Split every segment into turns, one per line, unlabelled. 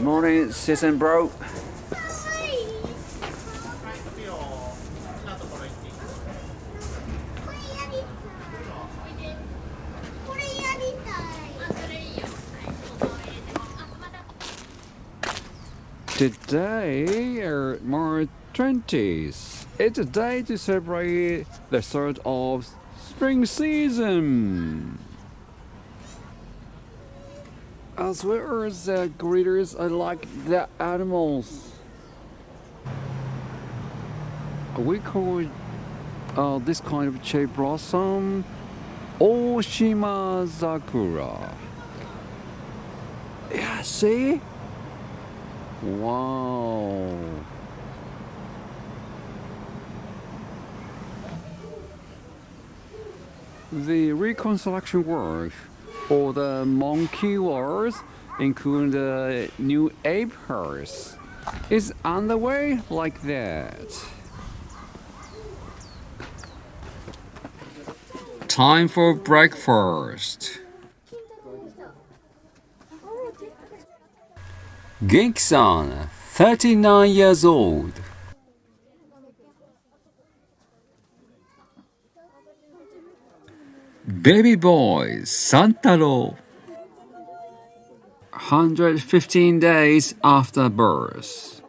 Morning, sis and bro. Today are March 20th. It's a day to celebrate the start of spring season. As well as the greeters, I like the animals. We call this kind of cherry blossom Oshima Sakura. Yeah, see? Wow. The reconstruction work for the monkey wars, including the new ape horse, is underway like that. Time for breakfast. Genki-san, 39 years old. Baby boy, Santaro. 115 days after birth.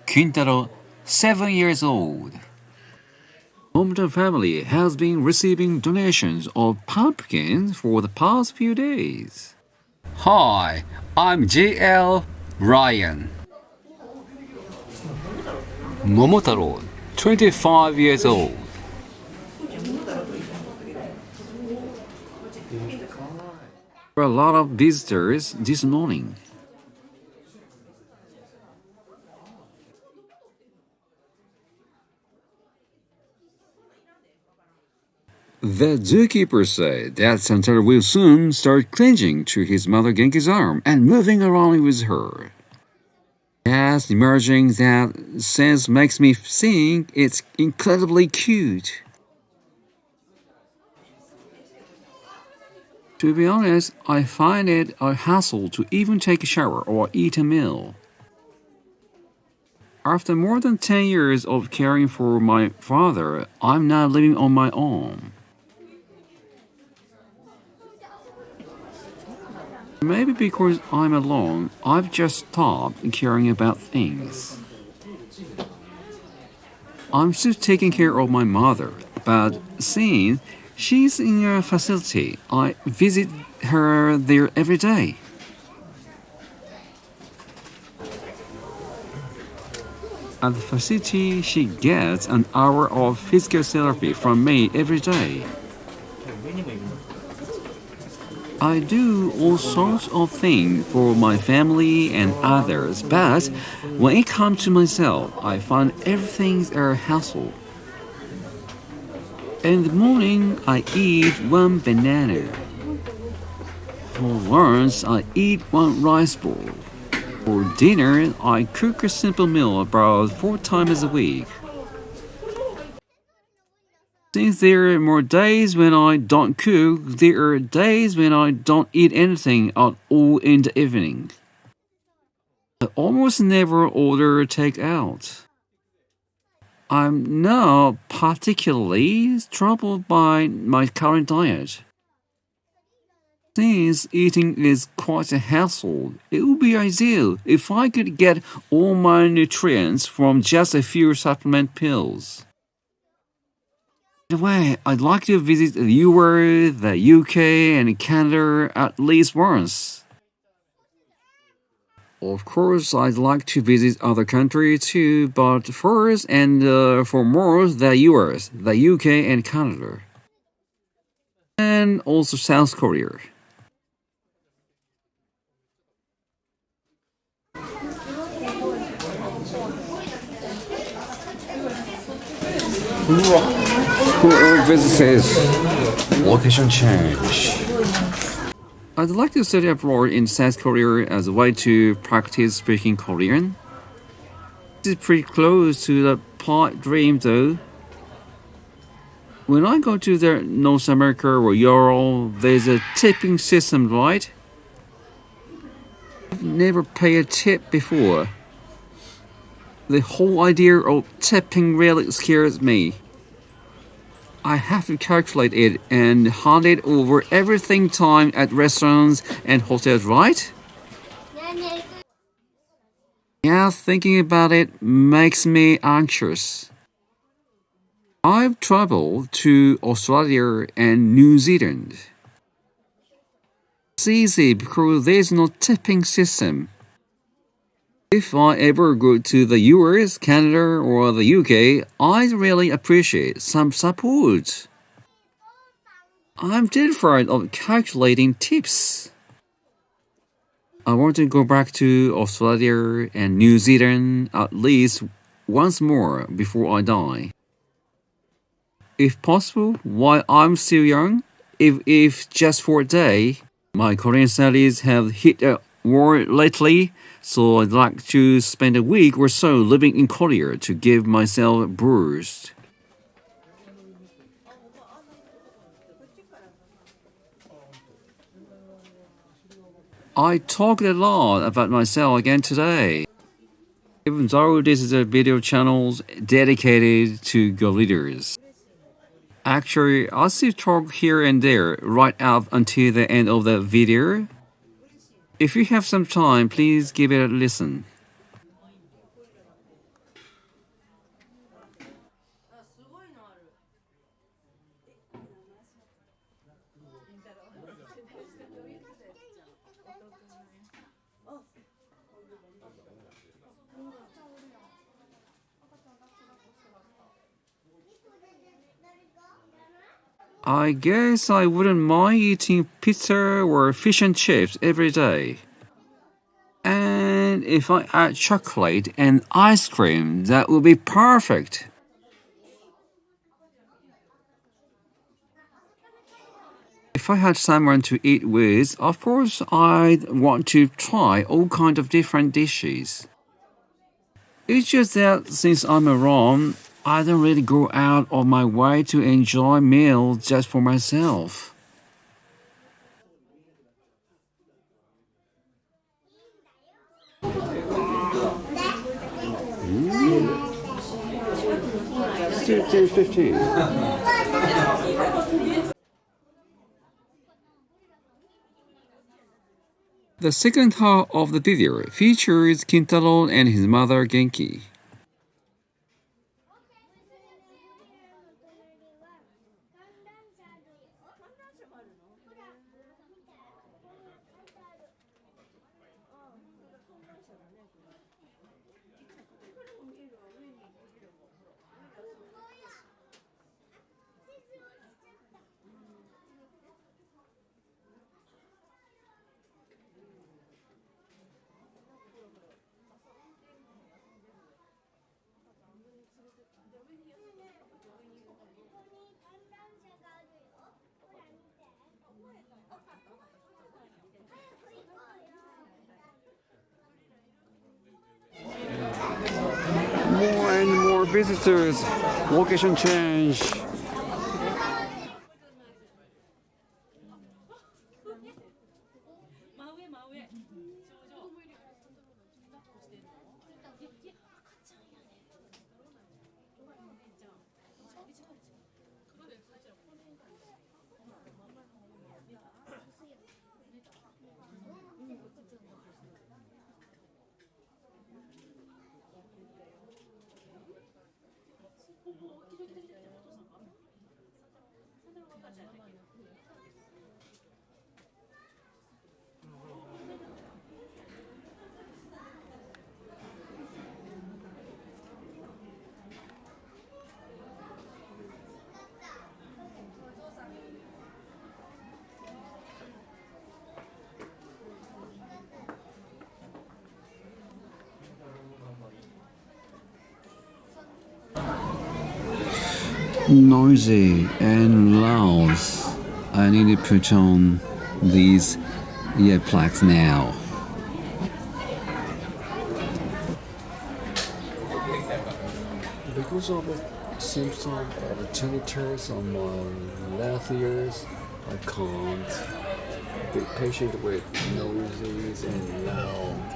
Kintaro, 7 years old. Momotaro family has been receiving donations of pumpkins for the past few days. Hi, I'm GL Ryan. Momotaro, 25 years old. There were a lot of visitors this morning. The zookeeper said that Santaro will soon start clinging to his mother Genki's arm and moving around with her. As emerging that sense makes me think it's incredibly cute. To be honest, I find it a hassle to even take a shower or eat a meal. After more than 10 years of caring for my father, I'm now living on my own. Maybe because I'm alone, I've just stopped caring about things. I'm still taking care of my mother, but since she's in a facility, I visit her there every day. At the facility, she gets an hour of physical therapy from me every day. I do all sorts of things for my family and others, but when it comes to myself, I find everything's a hassle. In the morning, I eat one banana. For lunch, I eat one rice bowl. For dinner, I cook a simple meal about 4 times a week. Since there are more days when I don't cook, there are days when I don't eat anything at all in the evening. I almost never order takeout. I'm now particularly troubled by my current diet. Since eating is quite a hassle, it would be ideal if I could get all my nutrients from just a few supplement pills. By the way, I'd like to visit the US, the UK, and Canada at least once. Of course, I'd like to visit other countries too, but first and foremost, the US, the UK, and Canada. And also South Korea. Who visits location change? I'd like to study abroad in South Korea as a way to practice speaking Korean. This is pretty close to the pipe dream though. When I go to the North America or Europe, there's a tipping system, right? I've never paid a tip before. The whole idea of tipping really scares me. I have to calculate it and hand it over everything time at restaurants and hotels, right? Yeah, thinking about it makes me anxious. I've traveled to Australia and New Zealand. It's easy because there's no tipping system. If I ever go to the US, Canada, or the UK, I'd really appreciate some support. I'm terrified of calculating tips. I want to go back to Australia and New Zealand at least once more before I die. If possible, while I'm still young, if just for a day. My Korean studies have hit a wall lately, so I'd like to spend a week or so living in Korea to give myself a boost. I talked a lot about myself again today. Even though this is a video channel dedicated to Go Leaders. Actually, I'll still talk here and there right up until the end of the video. If you have some time, please give it a listen. I guess I wouldn't mind eating pizza or fish and chips every day. And if I add chocolate and ice cream, that would be perfect. If I had someone to eat with, of course I'd want to try all kinds of different dishes. It's just that since I'm around, I don't really go out of my way to enjoy meals just for myself. Still 10:15. The second half of the video features Kintaro and his mother Genki. More and more visitors, location change. Noisy and loud. I need to put on these earplugs now. Because of symptom of tinnitus on my left ears. I can't be patient with noises and loud.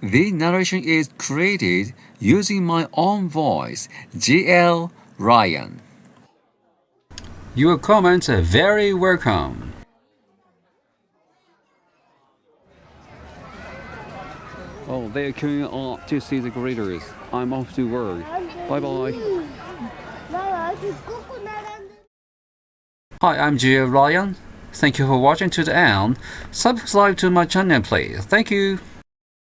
The narration is created using my own voice, GL Ryan. Your comments are very welcome. Oh, they're going up to see the greeters. I'm off to work. Bye bye. Hi, I'm GL Ryan. Thank you for watching to the end. Subscribe to my channel, please. Thank you.